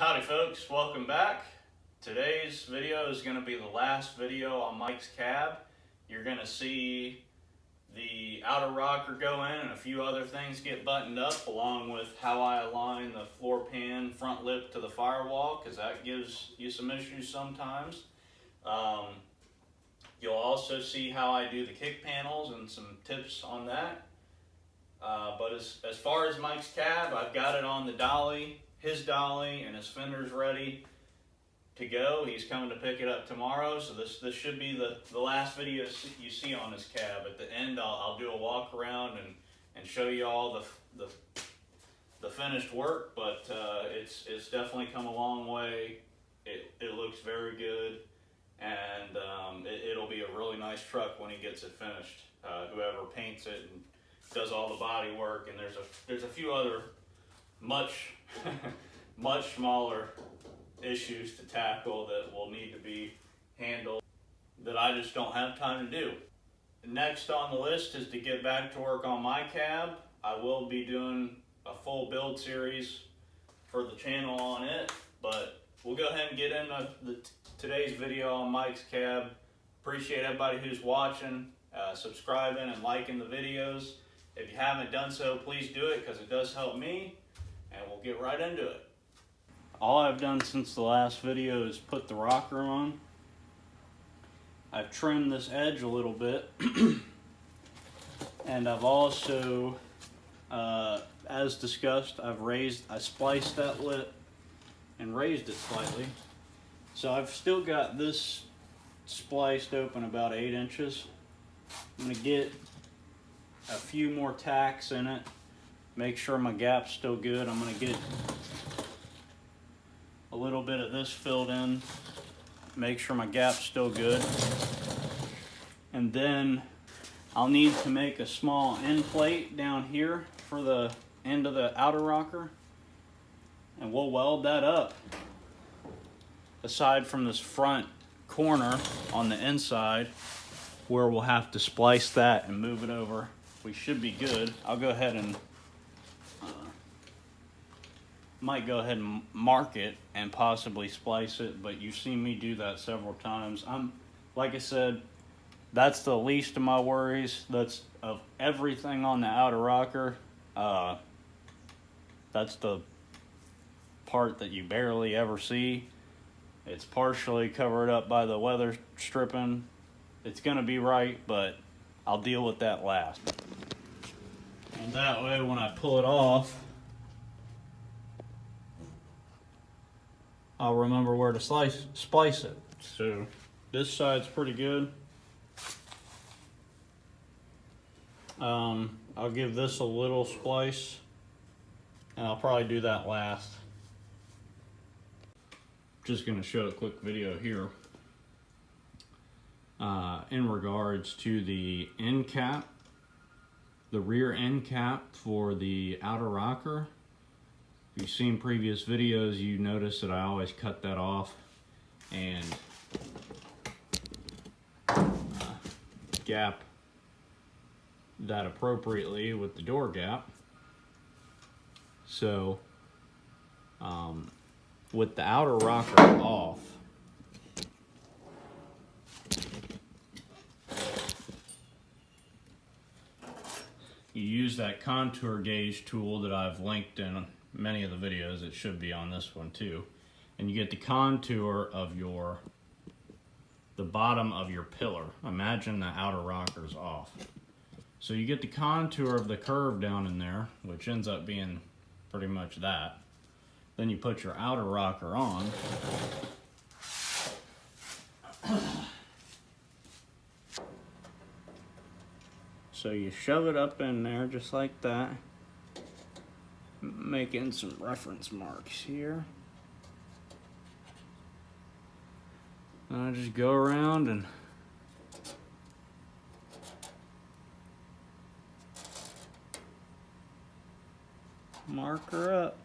Howdy folks, welcome back. Today's video is going to be the last video on Mike's cab. You're going to see the outer rocker go in and a few other things get buttoned up, along with how I align the floor pan front lip to the firewall, because that gives you some issues sometimes. You'll also see how I do the kick panels and some tips on that. But as far as Mike's cab, I've got it on the dolly, his dolly, and his fender's ready to go. He's coming to pick it up tomorrow, so this should be the last video you see on his cab. At the end, I'll do a walk around and show you all the finished work, but it's definitely come a long way. It looks very good, and it'll be a really nice truck when he gets it finished. Whoever paints it and does all the body work, and there's a few other much smaller issues to tackle that will need to be handled that I just don't have time to do. Next on the list is to get back to work on my cab. I will be doing a full build series for the channel on it, but we'll go ahead and get into today's video on Mike's cab. Appreciate everybody who's watching, subscribing and liking the videos. If you haven't done so, please do it, because it does help me, and we'll get right into it. All I've done since the last video is put the rocker on. I've trimmed this edge a little bit, and I've also, as discussed, I spliced that lip and raised it slightly. So I've still got this spliced open about 8 inches. I'm going to get a few more tacks in it, make sure my gap's still good. I'm going to get a little bit of this filled in, make sure my gap's still good, and then I'll need to make a small end plate down here for the end of the outer rocker, and we'll weld that up. Aside from this front corner on the inside where we'll have to splice that and move it over, we should be good. I'll go ahead and might go ahead and mark it and possibly splice it, but you've seen me do that several times. Like I said, that's the least of my worries. That's of everything on the outer rocker. That's the part that you barely ever see. It's partially covered up by the weather stripping. It's gonna be right, but I'll deal with that last. And that way, when I pull it off, I'll remember where to splice it. So this side's pretty good. I'll give this a little splice, and I'll probably do that last. Just gonna show a quick video here in regards to the end cap, the rear end cap for the outer rocker. If you've seen previous videos, you notice that I always cut that off and gap that appropriately with the door gap. So with the outer rocker off, you use that contour gauge tool that I've linked in many of the videos. It should be on this one too, and you get the contour of the bottom of your pillar. Imagine the outer rocker's off, so you get the contour of the curve down in there, which ends up being pretty much that. Then you put your outer rocker on. So you shove it up in there just like that, making some reference marks here. And I just go around and mark her up.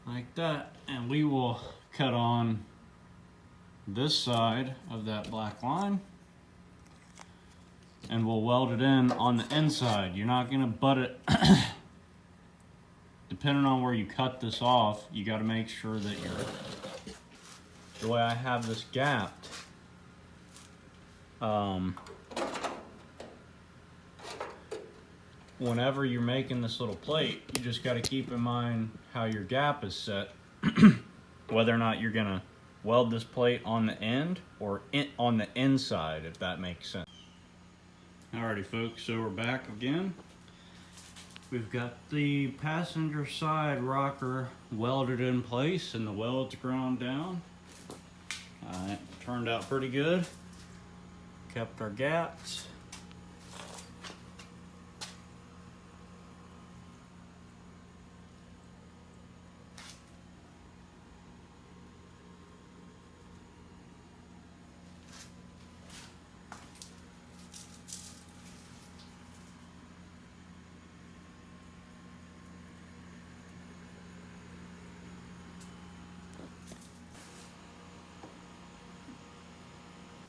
Like that, and we will cut on this side of that black line. and we'll weld it in on the inside. You're not gonna butt it. Depending on where you cut this off, you gotta make sure that the way I have this gapped, whenever you're making this little plate, you just got to keep in mind how your gap is set, whether or not you're gonna weld this plate on the end or on the inside, if that makes sense. Alrighty folks, so we're back again. We've got the passenger side rocker welded in place and the welds ground down. It turned out pretty good. Kept our gaps.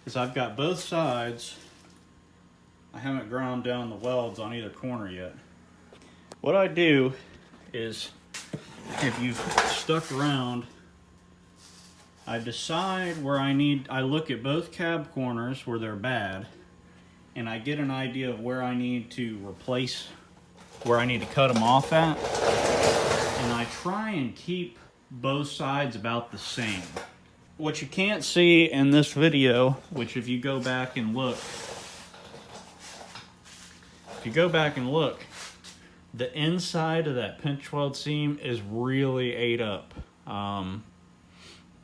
Because I've got both sides, I haven't ground down the welds on either corner yet. What I do is, if you've stuck around, I decide where I look at both cab corners where they're bad, and I get an idea of where I need to replace, where I need to cut them off at, and I try and keep both sides about the same. What you can't see in this video, which if you go back and look, the inside of that pinch weld seam is really ate up.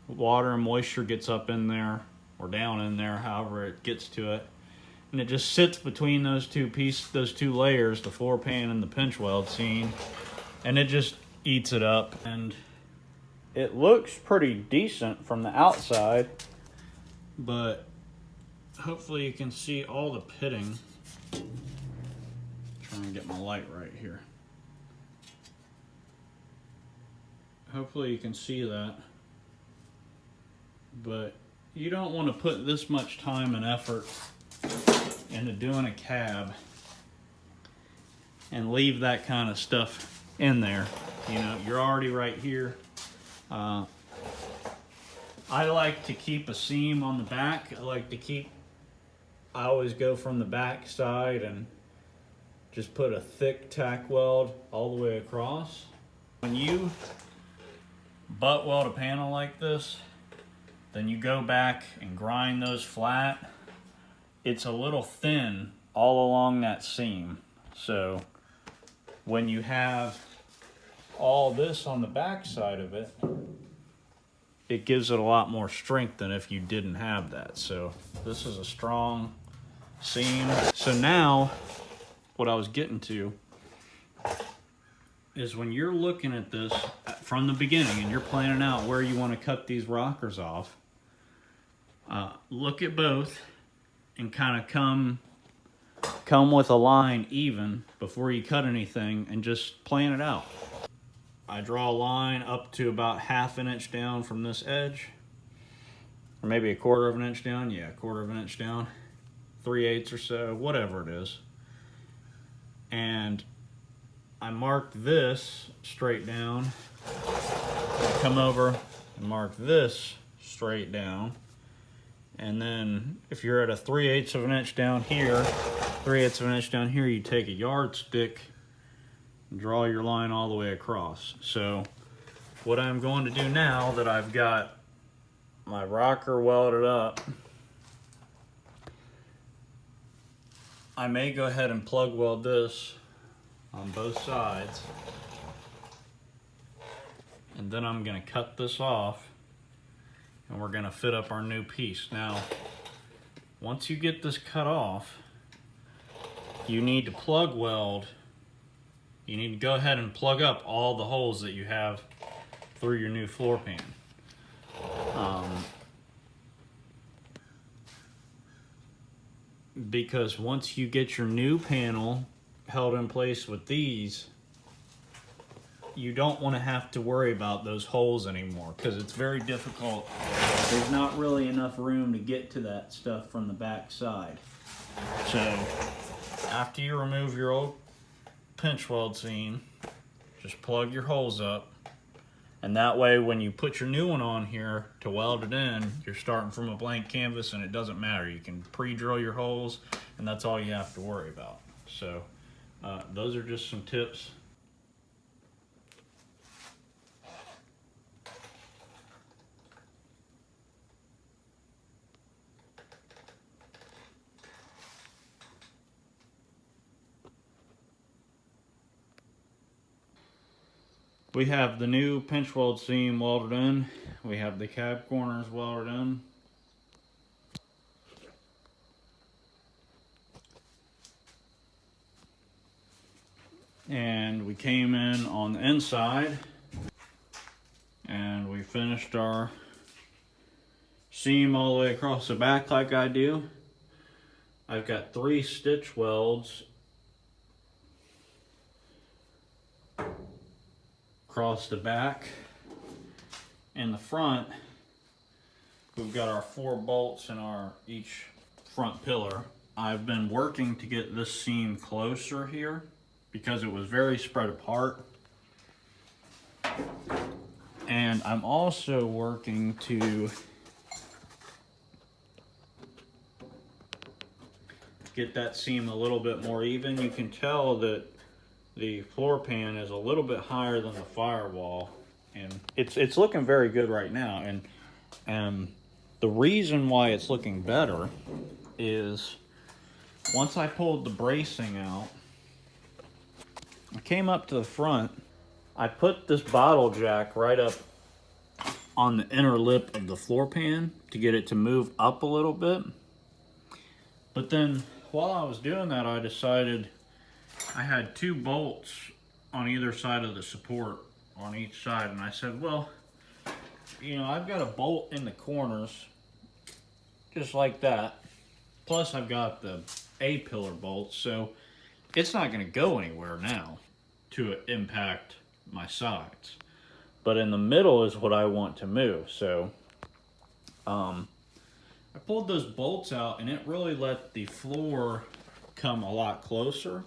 Water and moisture gets up in there, or down in there, however it gets to it. And it just sits between those two layers, the floor pan and the pinch weld seam, and it just eats it up. And it looks pretty decent from the outside, but hopefully you can see all the pitting. Trying to get my light right here. Hopefully you can see that, but you don't want to put this much time and effort into doing a cab and leave that kind of stuff in there. You know, you're already right here. I like to keep a seam on the back. I always go from the back side and just put a thick tack weld all the way across. When you butt weld a panel like this, then you go back and grind those flat. It's a little thin all along that seam. So when you have all this on the back side of it, it gives it a lot more strength than if you didn't have that. So this is a strong seam. So now what I was getting to is, when you're looking at this from the beginning and you're planning out where you want to cut these rockers off, look at both and kind of come with a line even before you cut anything, and just plan it out. I draw a line up to about 1/2 inch down from this edge, or maybe 1/4 inch down. Yeah, 1/4 inch down, 3/8 or so, whatever it is. And I mark this straight down, come over and mark this straight down. And then if you're at a 3/8 of an inch down here, 3/8 of an inch down here, you take a yardstick and draw your line all the way across. So what I'm going to do now that I've got my rocker welded up, I may go ahead and plug weld this on both sides, and then I'm going to cut this off and we're going to fit up our new piece. Now, once you get this cut off, you need to plug weld. You need to go ahead and plug up all the holes that you have through your new floor pan. Because once you get your new panel held in place with these, you don't want to have to worry about those holes anymore, because it's very difficult. There's not really enough room to get to that stuff from the back side. So after you remove your old pinch weld seam, just plug your holes up. And that way when you put your new one on here to weld it in, you're starting from a blank canvas and it doesn't matter. You can pre-drill your holes and that's all you have to worry about. So those are just some tips. We have the new pinch weld seam welded in. We have the cab corners welded in. And we came in on the inside and we finished our seam all the way across the back like I do. I've got 3 stitch welds across the back. In the front, we've got our 4 bolts in our each front pillar. I've been working to get this seam closer here because it was very spread apart. And I'm also working to get that seam a little bit more even. You can tell that the floor pan is a little bit higher than the firewall, and it's looking very good right now. And the reason why it's looking better is once I pulled the bracing out, I came up to the front, I put this bottle jack right up on the inner lip of the floor pan to get it to move up a little bit. But then while I was doing that, I decided I had 2 bolts on either side of the support on each side, and I said, well, you know, I've got a bolt in the corners just like that, plus I've got the A-pillar bolts, so it's not going to go anywhere now to impact my sides. But in the middle is what I want to move. So I pulled those bolts out and it really let the floor come a lot closer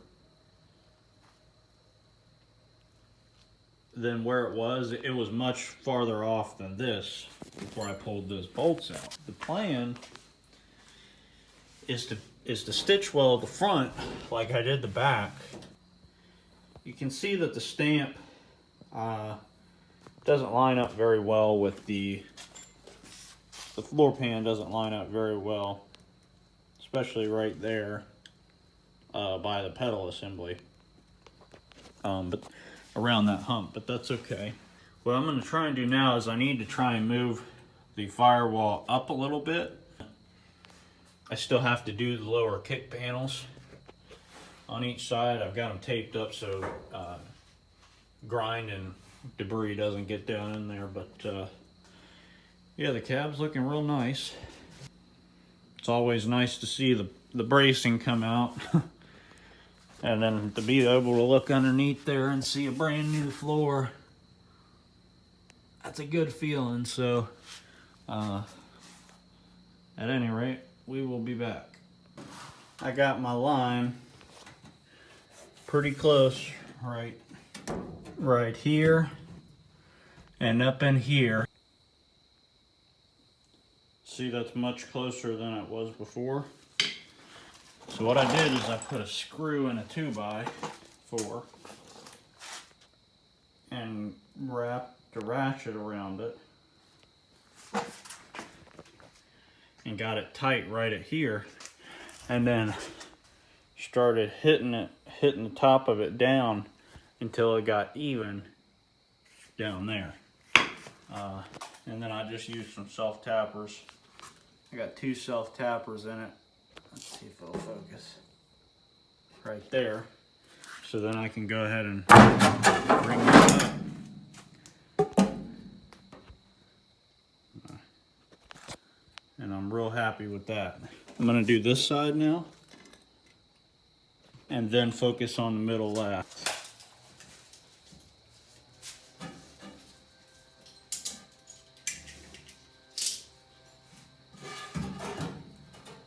than where it was. It was much farther off than this before I pulled those bolts out. The plan is to stitch weld the front like I did the back. You can see that the stamp doesn't line up very well with the floor pan doesn't line up very well, especially right there by the pedal assembly, but around that hump, but that's okay. What I'm going to try and do now is I need to try and move the firewall up a little bit. I still have to do the lower kick panels on each side. I've got them taped up so grind and debris doesn't get down in there, but yeah, the cab's looking real nice. It's always nice to see the bracing come out and then to be able to look underneath there and see a brand new floor. That's a good feeling. So at any rate, we will be back. I got my line pretty close right here and up in here. See, that's much closer than it was before. So what I did is I put a screw in a 2x4 and wrapped a ratchet around it and got it tight right at here, and then started hitting the top of it down until it got even down there. And then I just used some self-tappers. I got 2 self-tappers in it. Let's see if it'll focus. Right there. So then I can go ahead and bring that up. And I'm real happy with that. I'm going to do this side now. And then focus on the middle left.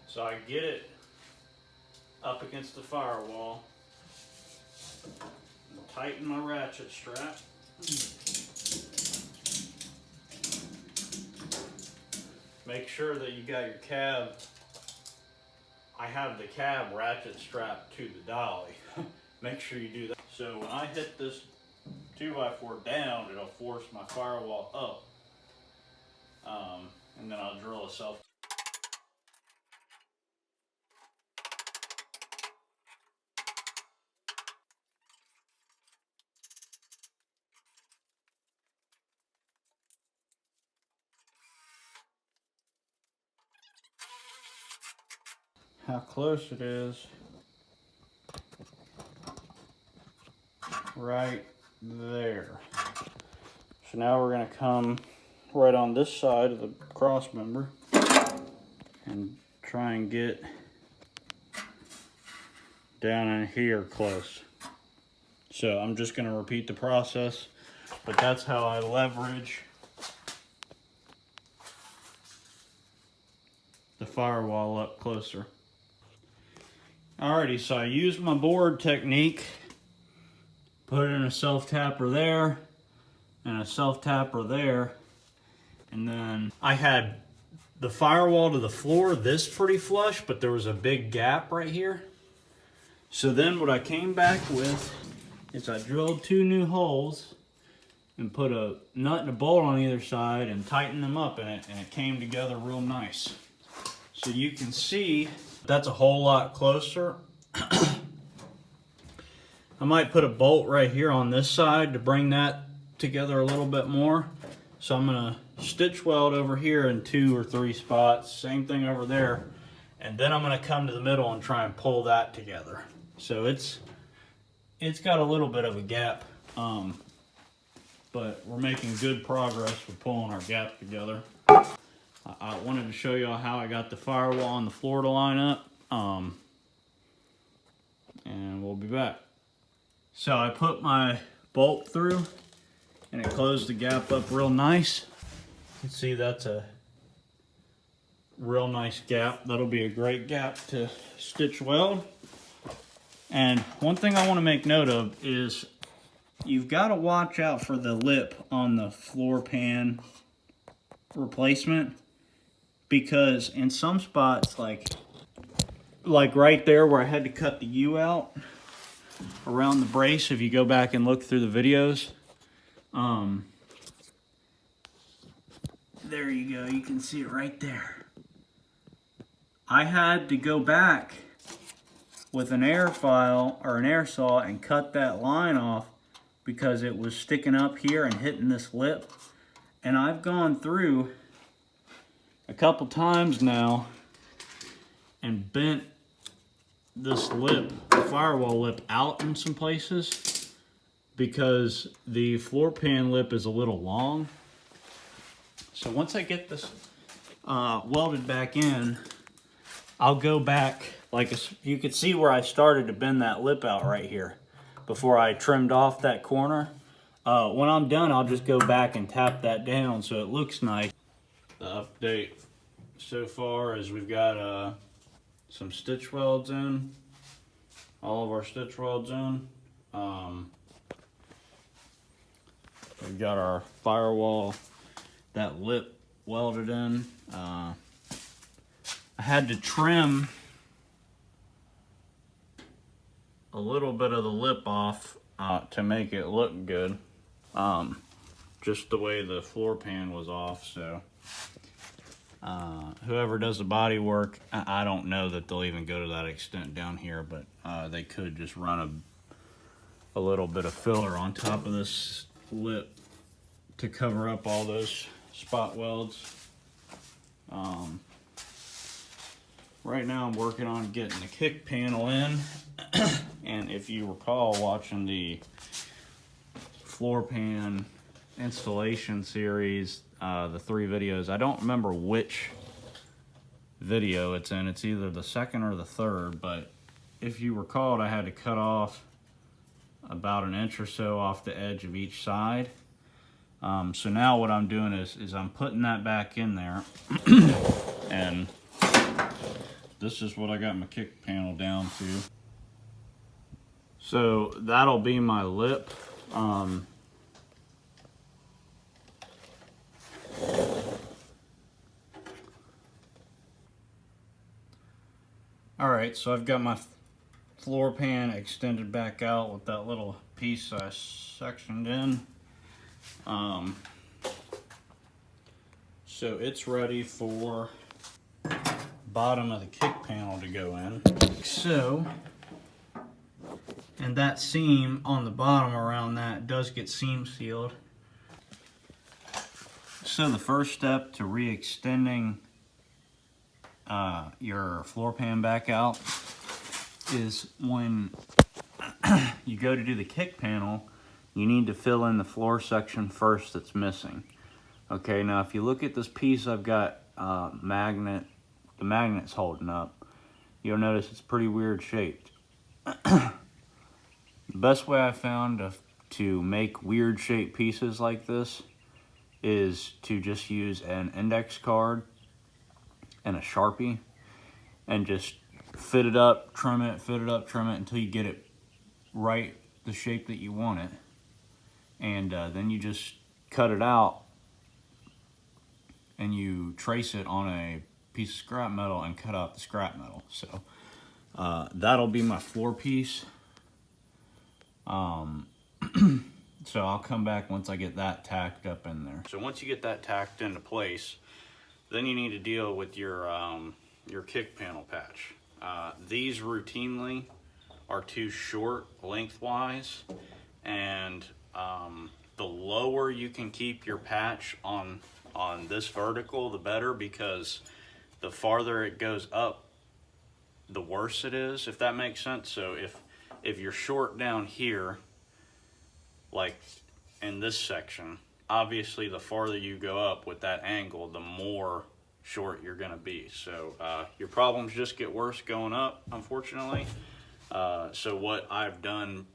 So I get it up against the firewall. Tighten my ratchet strap. Make sure that you got your cab. I have the cab ratchet strapped to the dolly. Make sure you do that. So when I hit this 2x4 down, it'll force my firewall up. And then I'll drill a self. How close it is. Right there. So now we're going to come right on this side of the cross member and try and get down in here close. So I'm just going to repeat the process, but that's how I leverage the firewall up closer. Alrighty, so I used my board technique, put in a self-tapper there and a self-tapper there, and then I had the firewall to the floor this pretty flush, but there was a big gap right here. So then what I came back with is I drilled 2 new holes and put a nut and a bolt on either side and tightened them up in it, and it came together real nice. So you can see that's a whole lot closer. I might put a bolt right here on this side to bring that together a little bit more. So I'm gonna stitch weld over here in 2 or 3 spots, same thing over there, and then I'm gonna come to the middle and try and pull that together. So it's got a little bit of a gap, but we're making good progress with pulling our gap together. I wanted to show y'all how I got the firewall on the floor to line up, and we'll be back. So I put my bolt through and it closed the gap up real nice. You can see that's a real nice gap. That'll be a great gap to stitch weld. And one thing I want to make note of is you've got to watch out for the lip on the floor pan replacement, because in some spots, like right there where I had to cut the U out around the brace, if you go back and look through the videos, there you go, you can see it right there. I had to go back with an air file or an air saw and cut that line off because it was sticking up here and hitting this lip. And I've gone through a couple times now and bent this lip, the firewall lip, out in some places because the floor pan lip is a little long. So once I get this welded back in, I'll go back, like you can see where I started to bend that lip out right here before I trimmed off that corner. When I'm done, I'll just go back and tap that down so it looks nice. The update so far is we've got some stitch welds in, all of our stitch welds in. We've got our firewall, that lip welded in. I had to trim a little bit of the lip off to make it look good, just the way the floor pan was off. So whoever does the body work, I don't know that they'll even go to that extent down here, but they could just run a little bit of filler on top of this lip to cover up all those spot welds. Right now I'm working on getting the kick panel in. And if you recall watching the floor pan installation series, the 3 videos, I don't remember which video it's in. It's either the second or the third, but if you recall, I had to cut off about an inch or so off the edge of each side. So now what I'm doing is I'm putting that back in there. And this is what I got my kick panel down to. So that'll be my lip. Alright, so I've got my floor pan extended back out with that little piece I sectioned in. So it's ready for bottom of the kick panel to go in. So, and that seam on the bottom around that does get seam sealed. So the first step to re-extending your floor pan back out is when you go to do the kick panel, you need to fill in the floor section first that's missing. Okay, now if you look at this piece I've got the magnet's holding up, you'll notice it's pretty weird shaped. The best way I found to make weird shaped pieces like this is to just use an index card and a Sharpie and just fit it up, trim it, fit it up, trim it until you get it right the shape that you want it. And then you just cut it out and you trace it on a piece of scrap metal and cut out the scrap metal. So that'll be my floor piece. So I'll come back once I get that tacked up in there. So once you get that tacked into place, then you need to deal with your kick panel patch. These routinely are too short lengthwise, and the lower you can keep your patch on this vertical, the better, because the farther it goes up, the worse it is, if that makes sense. So if you're short down here, like in this section, obviously the farther you go up with that angle, the more short you're gonna be. So your problems just get worse going up, unfortunately. So what I've done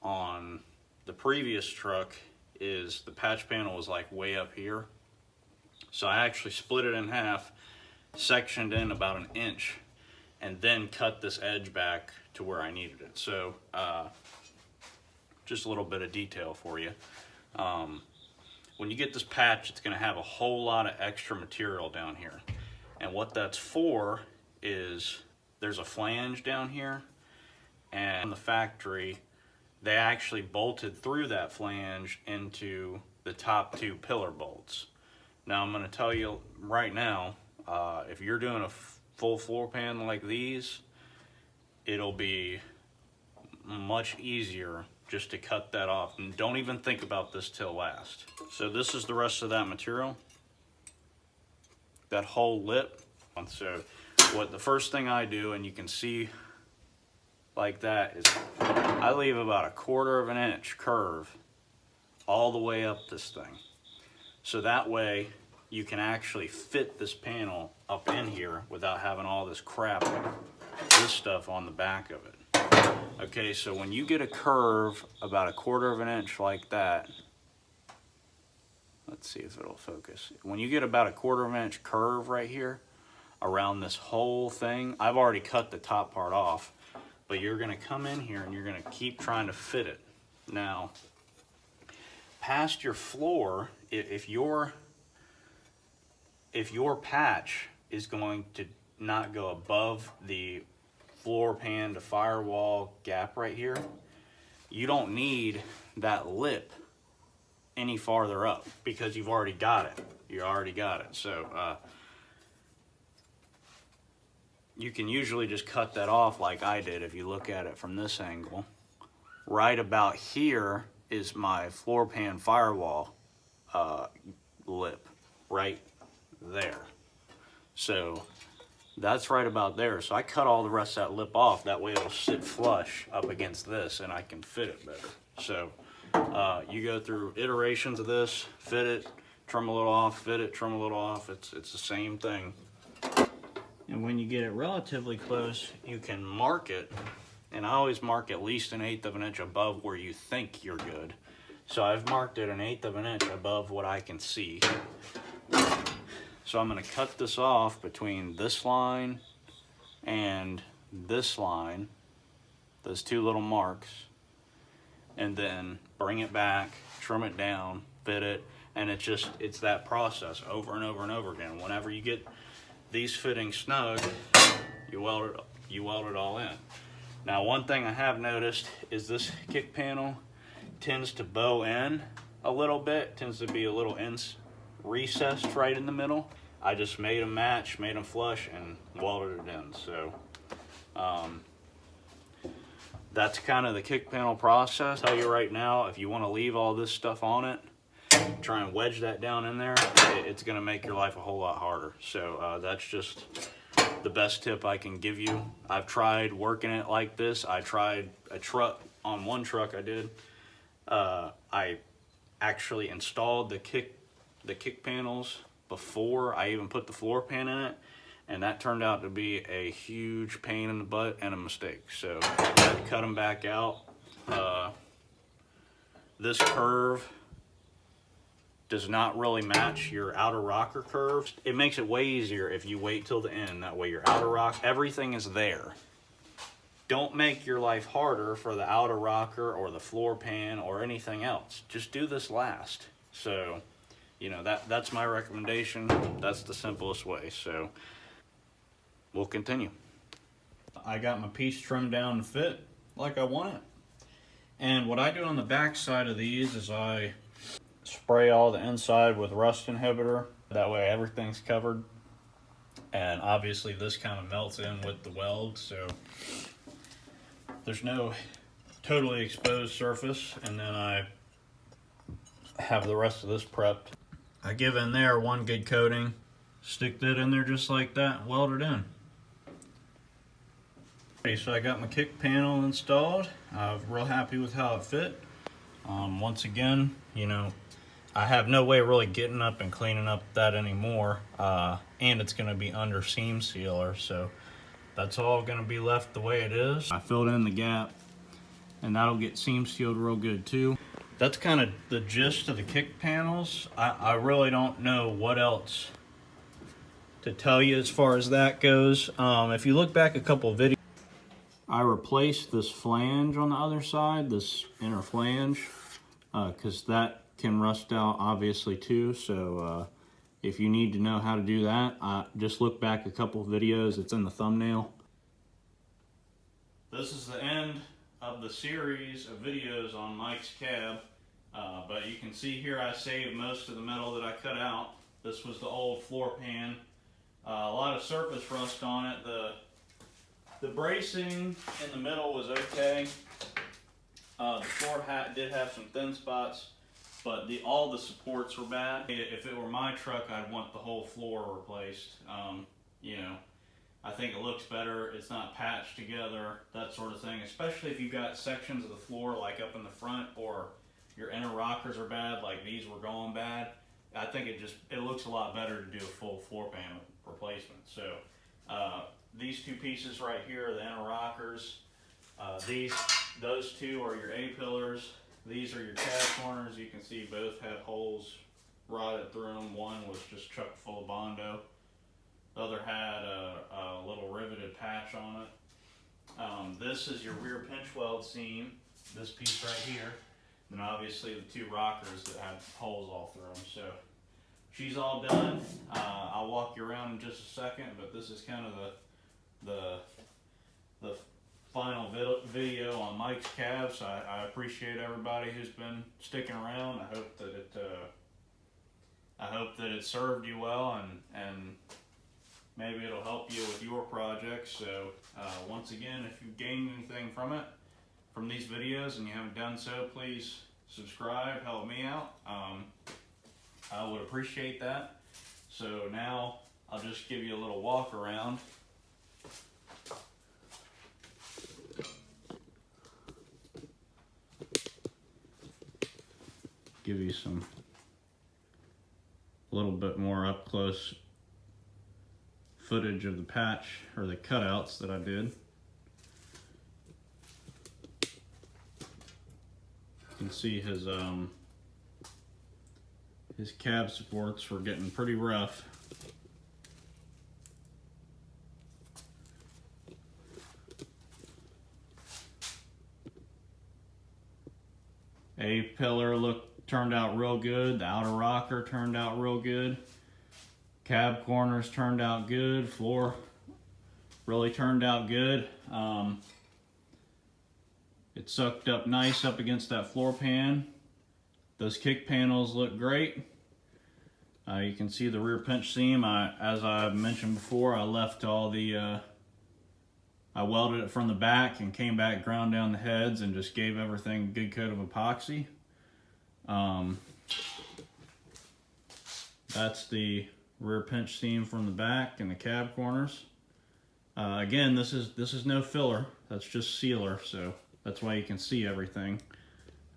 on the previous truck is the patch panel was like way up here. So I actually split it in half, sectioned in about 1 inch, and then cut this edge back to where I needed it. So just a little bit of detail for you. When you get this patch, it's gonna have a whole lot of extra material down here. And what that's for is there's a flange down here, and in the factory, they actually bolted through that flange into the top 2 pillar bolts. Now I'm gonna tell you right now, if you're doing a full floor pan like these, it'll be much easier just to cut that off, and don't even think about this till last. So this is the rest of that material, that whole lip. So what the first thing I do, and you can see like that, is I leave about 1/4 of an inch curve all the way up this thing. So that way you can actually fit this panel up in here without having all this crap, this stuff on the back of it. Okay, so when you get a curve about 1/4 of an inch like that, let's see if it'll focus. When you get about 1/4 of an inch curve right here around this whole thing, I've already cut the top part off, but you're gonna come in here and you're gonna keep trying to fit it. Now, past your floor, if your patch is going to not go above the floor pan to firewall gap right here, you don't need that lip any farther up because you've already got it. You already got it. So you can usually just cut that off like I did if you look at it from this angle. Right about here is my floor pan firewall lip, right there. So that's right about there. So I cut all the rest of that lip off. That way it'll sit flush up against this and I can fit it better. So you go through iterations of this, fit it, trim a little off, fit it, trim a little off. It's the same thing. And when you get it relatively close, you can mark it. And I always mark at least 1/8 of an inch above where you think you're good. So I've marked it 1/8 of an inch above what I can see. So I'm going to cut this off between this line and this line, those two little marks, and then bring it back, trim it down, fit it, and it's that process over and over and over again. Whenever you get these fittings snug, you weld it all in. Now, one thing I have noticed is this kick panel tends to bow in a little bit, tends to be a little recessed right in the middle. I just made them match, made them flush, and welded it in. So that's kind of the kick panel process. I'll tell you right now, if you want to leave all this stuff on it, try and wedge that down in there, it's going to make your life a whole lot harder. So that's just the best tip I can give you. I've tried working it like this. I tried a truck, on one truck I did. I actually installed the kick panels before I even put the floor pan in it, and that turned out to be a huge pain in the butt and a mistake. So I had to cut them back out. This curve does not really match your outer rocker curves. It makes it way easier if you wait till the end. That way your outer rock, everything is there. Don't make your life harder for the outer rocker or the floor pan or anything else. Just do this last. So, you know, that's my recommendation. That's the simplest way. So we'll continue. I got my piece trimmed down to fit like I want it. And what I do on the back side of these is I spray all the inside with rust inhibitor. That way everything's covered. And obviously this kind of melts in with the weld, so there's no totally exposed surface. And then I have the rest of this prepped. I give in there one good coating, stick that in there just like that, and weld it in. Okay, so I got my kick panel installed. I'm real happy with how it fit. Once again, you know, I have no way of really getting up and cleaning up that anymore, and it's going to be under seam sealer, so that's all going to be left the way it is. I filled in the gap, and that'll get seam sealed real good too. That's kind of the gist of the kick panels. I really don't know what else to tell you as far as that goes. If you look back a couple of videos, I replaced this flange on the other side, this inner flange, because that can rust out obviously too. So if you need to know how to do that, just look back a couple of videos. It's in the thumbnail. This is the end of the series of videos on Mike's cab, but you can see here I saved most of the metal that I cut out. This was the old floor pan. A lot of surface rust on it. The bracing in the middle was okay. The floor did have some thin spots, but all the supports were bad. If it were my truck, I'd want the whole floor replaced. You know, I think it looks better. It's not patched together, that sort of thing. Especially if you've got sections of the floor like up in the front, or your inner rockers are bad, like these were going bad. I think it looks a lot better to do a full floor pan replacement. So these two pieces right here are the inner rockers. Those two are your A-pillars. These are your cab corners. You can see both had holes rotted through them. One was just chock full of Bondo. The other had a little riveted patch on it. This is your rear pinch weld seam, this piece right here. And obviously the two rockers that have holes all through them. So she's all done. I'll walk you around in just a second, but this is kind of the final video on Mike's cab. So I appreciate everybody who's been sticking around. I hope that it served you well, and maybe it'll help you with your projects. So once again, if you've gained anything from these videos and you haven't done so, please subscribe, help me out. I would appreciate that. So now I'll just give you a little walk around. Give you a little bit more up close footage of the patch, or the cutouts that I did. You can see his cab supports were getting pretty rough. A pillar turned out real good. The outer rocker turned out real good. Cab corners turned out good. Floor really turned out good. It sucked up nice up against that floor pan. Those kick panels look great. You can see the rear pinch seam. As I mentioned before, I left all the, I welded it from the back and came back, ground down the heads, and just gave everything a good coat of epoxy. That's the rear pinch seam from the back and the cab corners. Again, this is no filler. That's just sealer, so that's why you can see everything,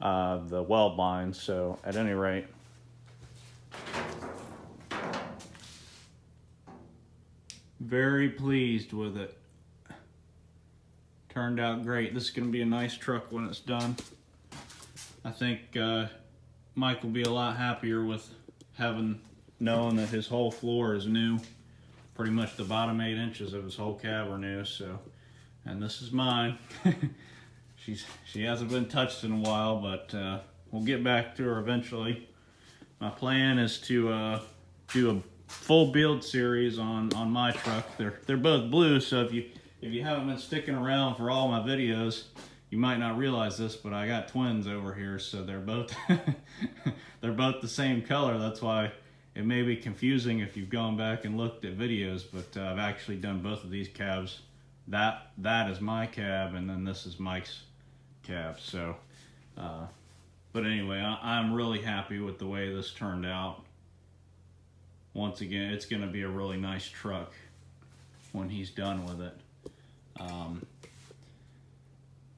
the weld lines. So at any rate, very pleased with it. Turned out great. This is going to be a nice truck when it's done. I think Mike will be a lot happier with knowing that his whole floor is new. Pretty much the bottom 8 inches of his whole cab are new. So, and this is mine. She hasn't been touched in a while, but we'll get back to her eventually. My plan is to do a full build series on my truck. They're both blue, so if you haven't been sticking around for all my videos, you might not realize this, but I got twins over here, so they're both they're both the same color. That's why it may be confusing if you've gone back and looked at videos, but I've actually done both of these cabs. That is my cab, and then this is Mike's cab. So, but anyway, I'm really happy with the way this turned out. Once again, it's going to be a really nice truck when he's done with it.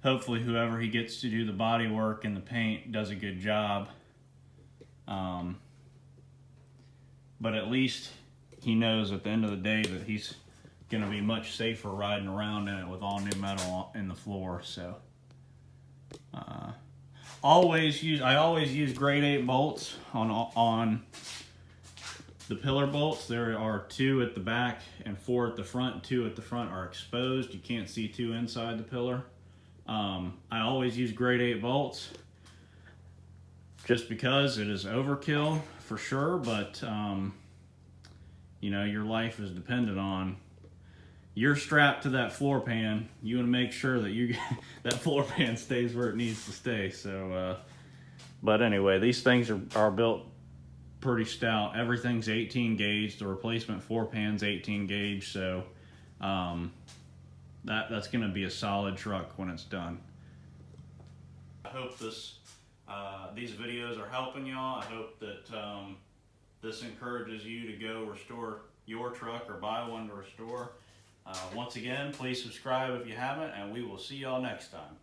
Hopefully whoever he gets to do the body work and the paint does a good job. But at least he knows at the end of the day that he's going to be much safer riding around in it with all new metal in the floor. So I always use grade 8 bolts on the pillar bolts. There are 2 at the back and 4 at the front. 2 at the front are exposed. You can't see 2 inside the pillar. I always use grade 8 bolts just because it is overkill for sure, but you know, your life is dependent on, you're strapped to that floor pan. You want to make sure that that floor pan stays where it needs to stay. So but anyway, these things are built pretty stout. Everything's 18 gauge. The replacement floor pan's 18 gauge, so that's going to be a solid truck when it's done. I hope these videos are helping y'all. I hope that this encourages you to go restore your truck or buy one to restore. Once again, please subscribe if you haven't, and we will see y'all next time.